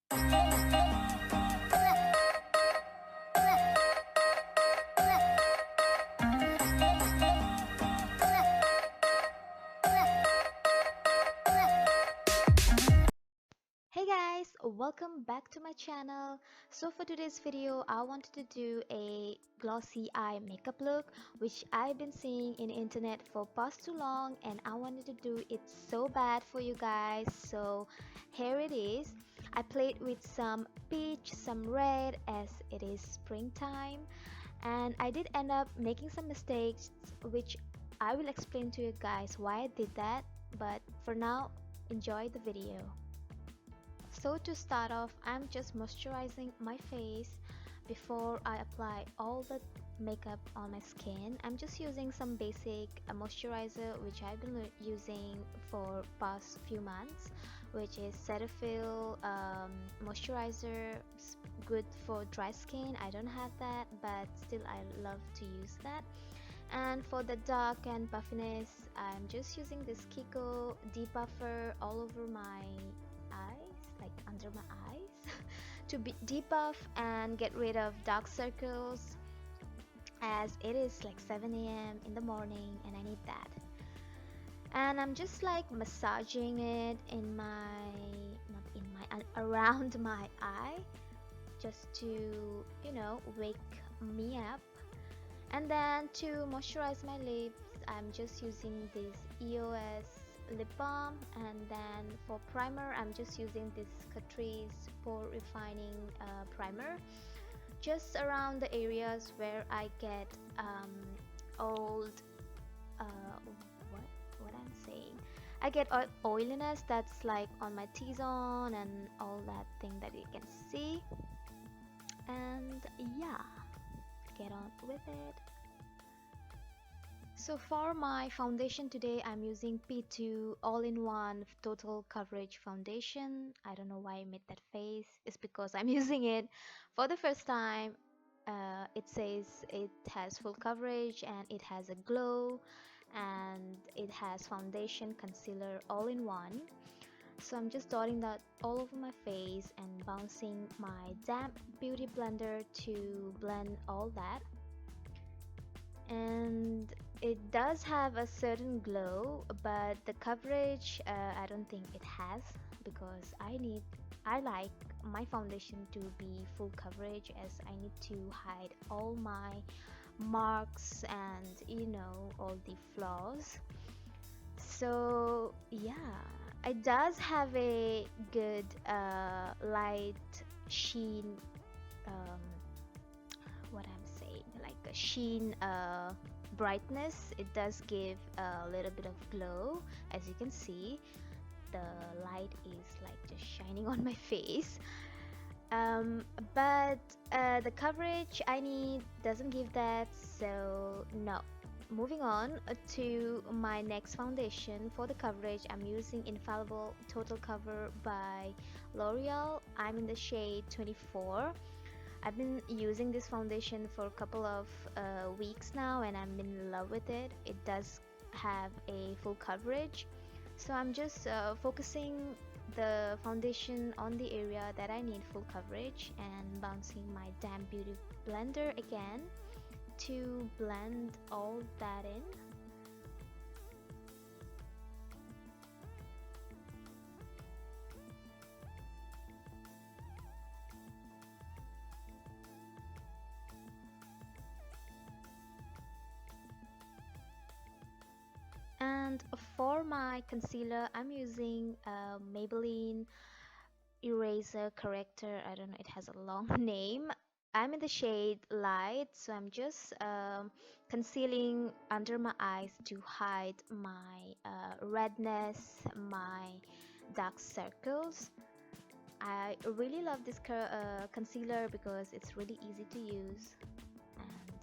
Hey guys, welcome back to my channel. So for today's video, I wanted to do a glossy eye makeup look which I've been seeing in internet for past too long, and I wanted to do it so bad for you guys. So here it is. I played with some peach, some red, as it is springtime, and I did end up making some mistakes which I will explain to you guys why I did that. But for now, enjoy the video. So to start off, I'm just moisturizing my face before I apply all the makeup on my skin. I'm just using some basic moisturizer which I've been using for past few months, which is Cetaphil moisturizer. It's good for dry skin. I don't have that, but still I love to use that. And for the dark and puffiness, I'm just using this Kiko depuffer all over my eyes, like under my eyes, to depuff and get rid of dark circles, as it is like 7 a.m. in the morning and I need that. And I'm just like massaging it in my, not in my, around my eye, just to, wake me up. And then to moisturize my lips, I'm just using this EOS lip balm, and then for primer, I'm just using this Catrice Pore Refining primer, just around the areas where I get old, uh, what I'm saying, I get oiliness that's like on my T-zone and all that thing that you can see. And yeah, get on with it. So for my foundation today, I'm using P2 all-in-one total coverage foundation. I don't know why I made that face. It's because I'm using it for the first time. It says it has full coverage and it has a glow, and it has foundation, concealer all in one. So I'm just dotting that all over my face and bouncing my damp beauty blender to blend all that. And it does have a certain glow, but the coverage, I don't think it has, because I like my foundation to be full coverage, as I need to hide all my marks and all the flaws. So yeah, it does have a good light sheen, um, what I'm saying, like a sheen brightness. It does give a little bit of glow. As you can see, the light is like just shining on my face. um, but the coverage I need doesn't give that, so no. Moving on to my next foundation. For the coverage, I'm using Infallible Total Cover by L'Oreal. I'm in the shade 24. I've been using this foundation for a couple of weeks now, and I'm in love with it. It does have a full coverage, so I'm just focusing the foundation on the area that I need full coverage, and bouncing my damp beauty blender again to blend all that in. And for my concealer, I'm using Maybelline eraser corrector. I don't know, it has a long name. I'm in the shade light, so I'm just concealing under my eyes to hide my redness, my dark circles. I really love this concealer because it's really easy to use. And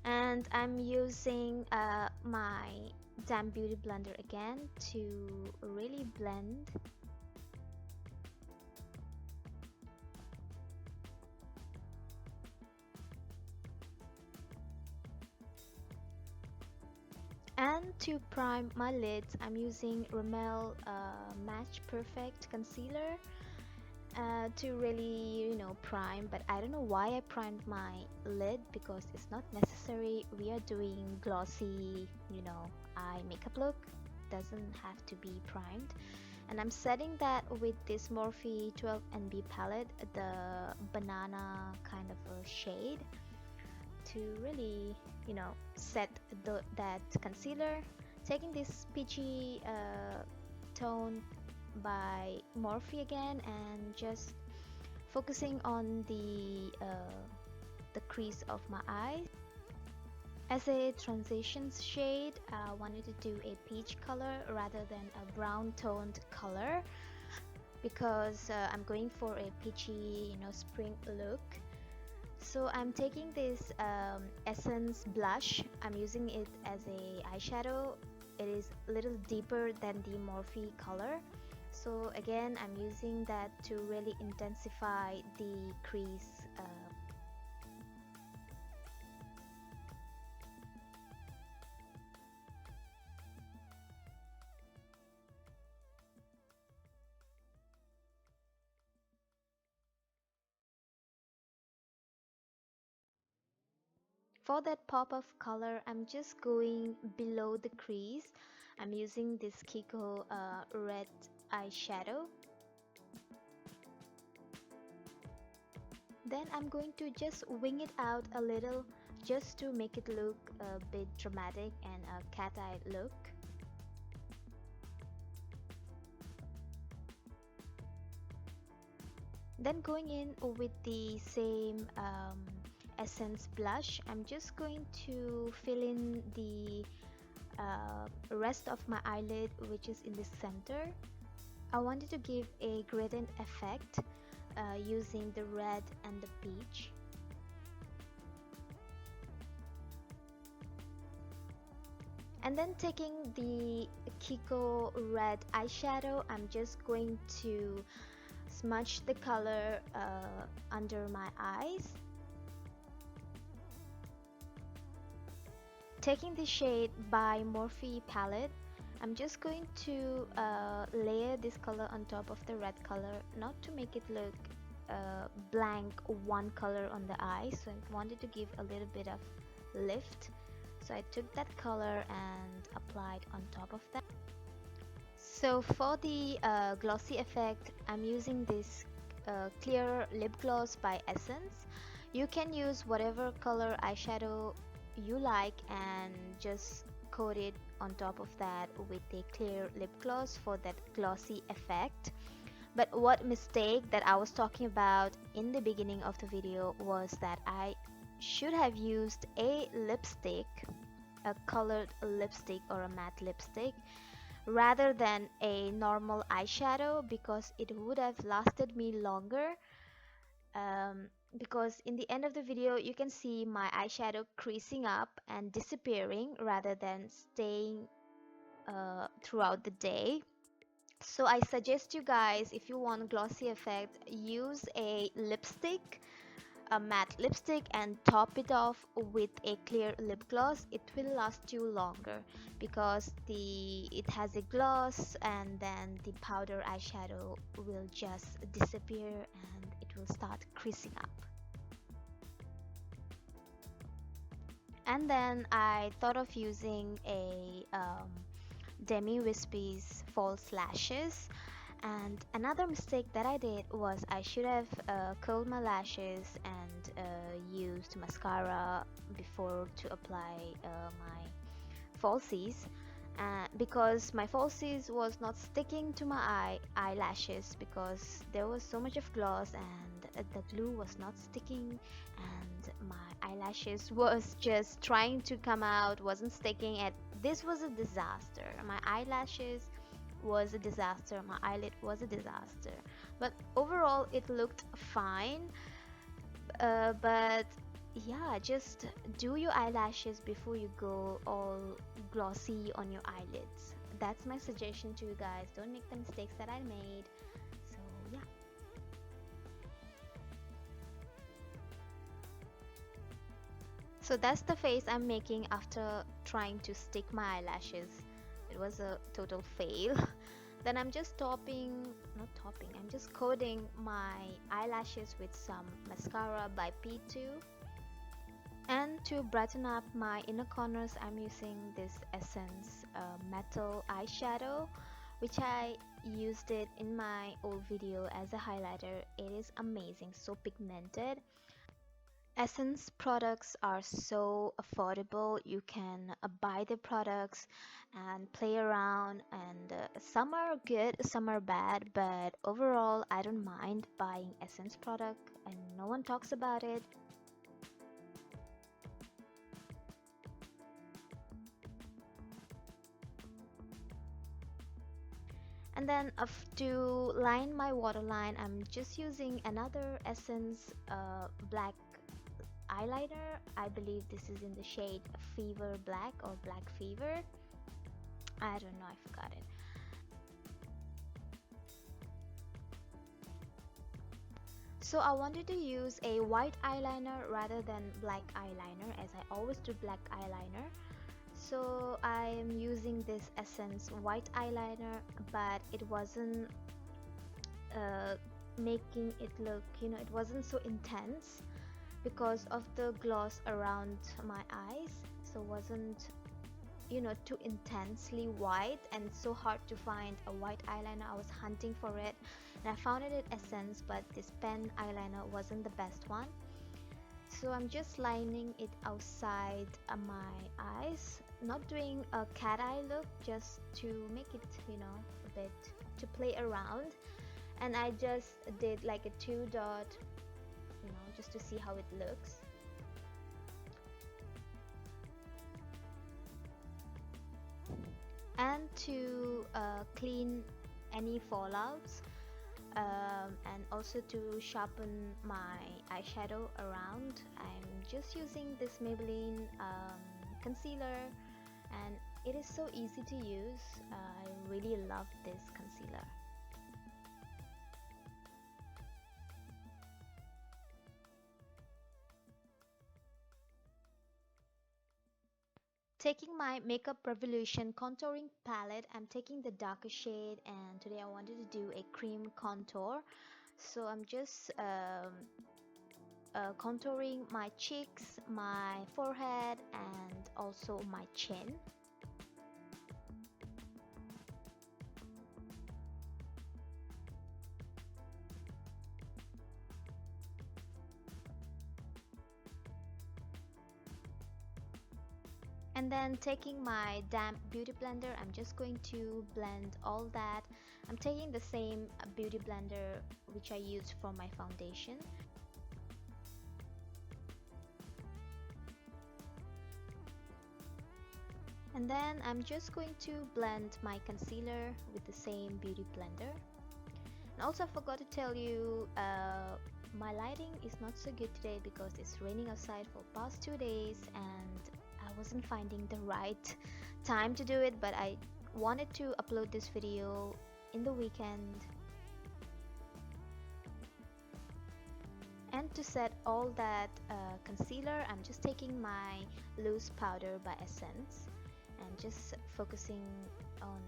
yeah, and I'm using my damp beauty blender again to really blend. And to prime my lids, I'm using Rimmel Match Perfect Concealer to really, prime. But I don't know why I primed my lid, because it's not necessary. We are doing glossy, eye makeup look. Doesn't have to be primed. And I'm setting that with this Morphe 12NB palette, the banana kind of a shade, to really, set that concealer. Taking this peachy tone by Morphe again, and just focusing on the crease of my eye. As a transition shade, I wanted to do a peach color rather than a brown toned color, because I'm going for a peachy, spring look. So I'm taking this Essence blush. I'm using it as a eyeshadow. It is a little deeper than the Morphe color. So again, I'm using that to really intensify the crease. For that pop of color, I'm just going below the crease. I'm using this Kiko red eyeshadow. Then I'm going to just wing it out a little, just to make it look a bit dramatic and a cat eye look. Then going in with the same Essence blush, I'm just going to fill in the rest of my eyelid, which is in the center. I wanted to give a gradient effect using the red and the peach. And then taking the Kiko red eyeshadow, I'm just going to smudge the color under my eyes. Taking the shade by Morphe palette, I'm just going to layer this color on top of the red color, not to make it look blank one color on the eye. So I wanted to give a little bit of lift. So I took that color and applied on top of that. So for the glossy effect, I'm using this clear lip gloss by Essence. You can use whatever color eyeshadow you like and just coat it on top of that with a clear lip gloss for that glossy effect. But what mistake that I was talking about in the beginning of the video was that I should have used a lipstick, a colored lipstick or a matte lipstick, rather than a normal eyeshadow, because it would have lasted me longer. Because in the end of the video you can see my eyeshadow creasing up and disappearing rather than staying throughout the day. So I suggest you guys, if you want glossy effect, use a lipstick, a matte lipstick, and top it off with a clear lip gloss. It will last you longer because it has a gloss, and then the powder eyeshadow will just disappear and it will start creasing up. And then I thought of using a Demi Wispies false lashes. And another mistake that I did was I should have curled my lashes and used mascara before to apply my falsies, because my falsies was not sticking to my eyelashes because there was so much of gloss and the glue was not sticking, and my eyelashes was just trying to come out, wasn't sticking, and this was a disaster. My eyelashes was a disaster, my eyelid was a disaster, but overall it looked fine. But yeah, just do your eyelashes before you go all glossy on your eyelids. That's my suggestion to you guys. Don't make the mistakes that I made. So yeah. So that's the face I'm making after trying to stick my eyelashes. It was a total fail. Then I'm just I'm just coating my eyelashes with some mascara by P2. And to brighten up my inner corners, I'm using this Essence metal eyeshadow, which I used it in my old video as a highlighter. It is amazing, so pigmented. Essence products are so affordable. You can buy the products and play around, and some are good, some are bad, but overall I don't mind buying Essence product and no one talks about it. And then to line my waterline, I'm just using another Essence black eyeliner. I believe this is in the shade Fever Black or Black Fever. I don't know, I forgot it. So I wanted to use a white eyeliner rather than black eyeliner, as I always do black eyeliner. So I am using this Essence white eyeliner, but it wasn't making it look, it wasn't so intense because of the gloss around my eyes. So wasn't too intensely white and so hard to find a white eyeliner. I was hunting for it and I found it at Essence, but this pen eyeliner wasn't the best one. So I'm just lining it outside my eyes, not doing a cat eye look, just to make it a bit to play around. And I just did like a 2 dot, just to see how it looks. And to clean any fallouts, and also to sharpen my eyeshadow around, I'm just using this Maybelline concealer, and it is so easy to use. I really love this concealer. Taking my Makeup Revolution contouring palette, I'm taking the darker shade, and today I wanted to do a cream contour. So I'm just contouring my cheeks, my forehead, and also my chin. And then taking my damp beauty blender, I'm just going to blend all that. I'm taking the same beauty blender which I used for my foundation. And then I'm just going to blend my concealer with the same beauty blender. And also I forgot to tell you, my lighting is not so good today because it's raining outside for past 2 days, and I wasn't finding the right time to do it, but I wanted to upload this video in the weekend. And to set all that concealer, I'm just taking my loose powder by Essence and just focusing on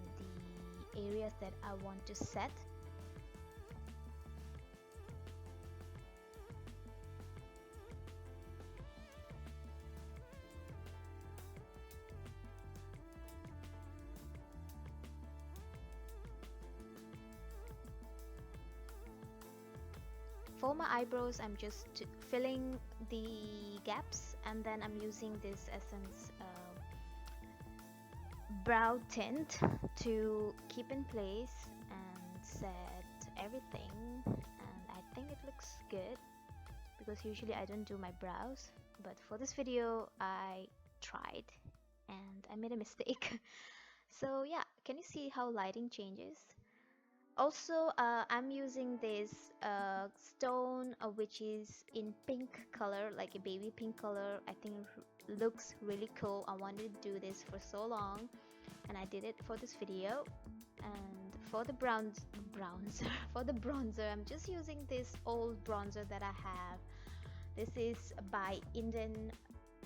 the areas that I want to set. For my eyebrows, I'm just filling the gaps, and then I'm using this Essence brow tint to keep in place and set everything. And I think it looks good because usually I don't do my brows, but for this video I tried and I made a mistake. So yeah, can you see how lighting changes? Also, I'm using this stone which is in pink color, like a baby pink color. I think it looks really cool. I wanted to do this for so long, and I did it for this video. And for the bronzer, for the bronzer, I'm just using this old bronzer that I have. This is by Indian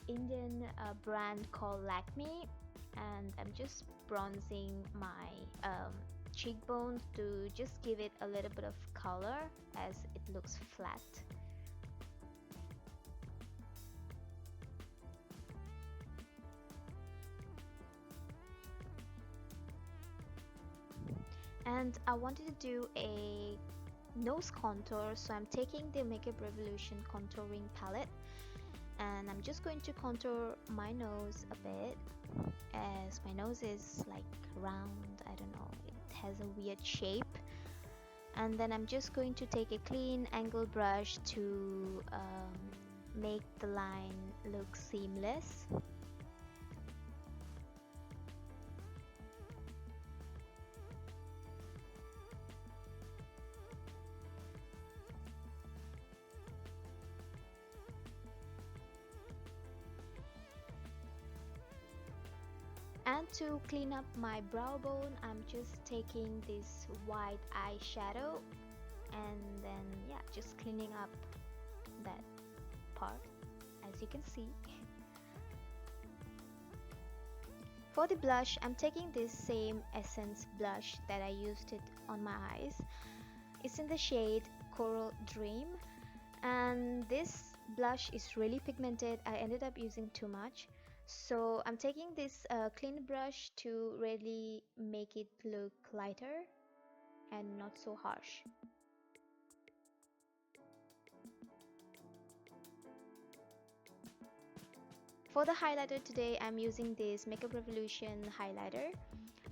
Indian brand called Lakme, and I'm just bronzing my cheekbones to just give it a little bit of color as it looks flat. And I wanted to do a nose contour, so I'm taking the Makeup Revolution contouring palette and I'm just going to contour my nose a bit, as my nose is like round, I don't know, it has a weird shape. And then I'm just going to take a clean angle brush to make the line look seamless. And to clean up my brow bone, I'm just taking this white eyeshadow and then yeah, just cleaning up that part, as you can see. For the blush, I'm taking this same Essence blush that I used it on my eyes. It's in the shade Coral Dream, and this blush is really pigmented. I ended up using too much. So I'm taking this clean brush to really make it look lighter and not so harsh. For the highlighter today, I'm using this Makeup Revolution highlighter.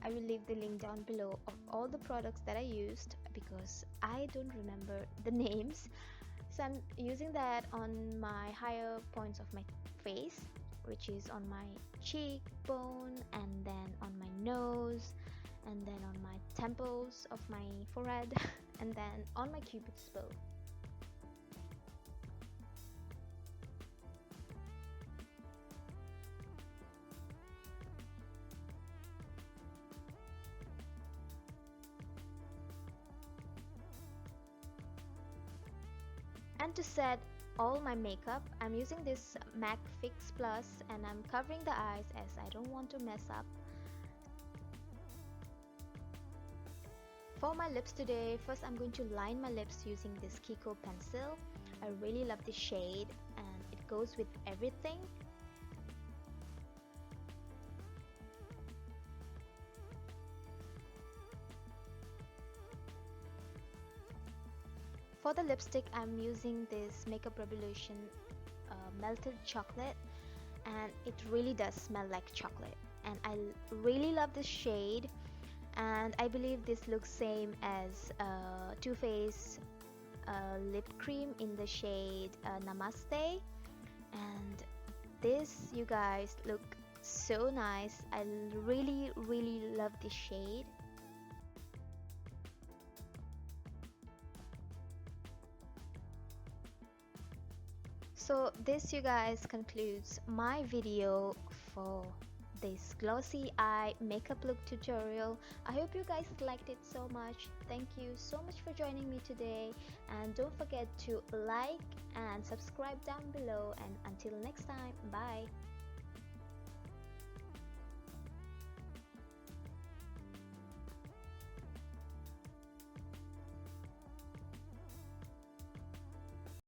I will leave the link down below of all the products that I used because I don't remember the names. So I'm using that on my higher points of my face, which is on my cheekbone and then on my nose and then on my temples of my forehead and then on my cupid's bow. And to set all my makeup, I'm using this MAC Fix Plus and I'm covering the eyes as I don't want to mess up. For my lips today, first I'm going to line my lips using this Kiko pencil. I really love this shade and it goes with everything. For the lipstick, I'm using this Makeup Revolution melted chocolate, and it really does smell like chocolate, and I really love this shade, and I believe this looks same as Too Faced lip cream in the shade Namaste, and this, you guys, look so nice. I really love this shade. So this, you guys, concludes my video for this glossy eye makeup look tutorial. I hope you guys liked it so much. Thank you so much for joining me today, and don't forget to like and subscribe down below, and until next time, bye.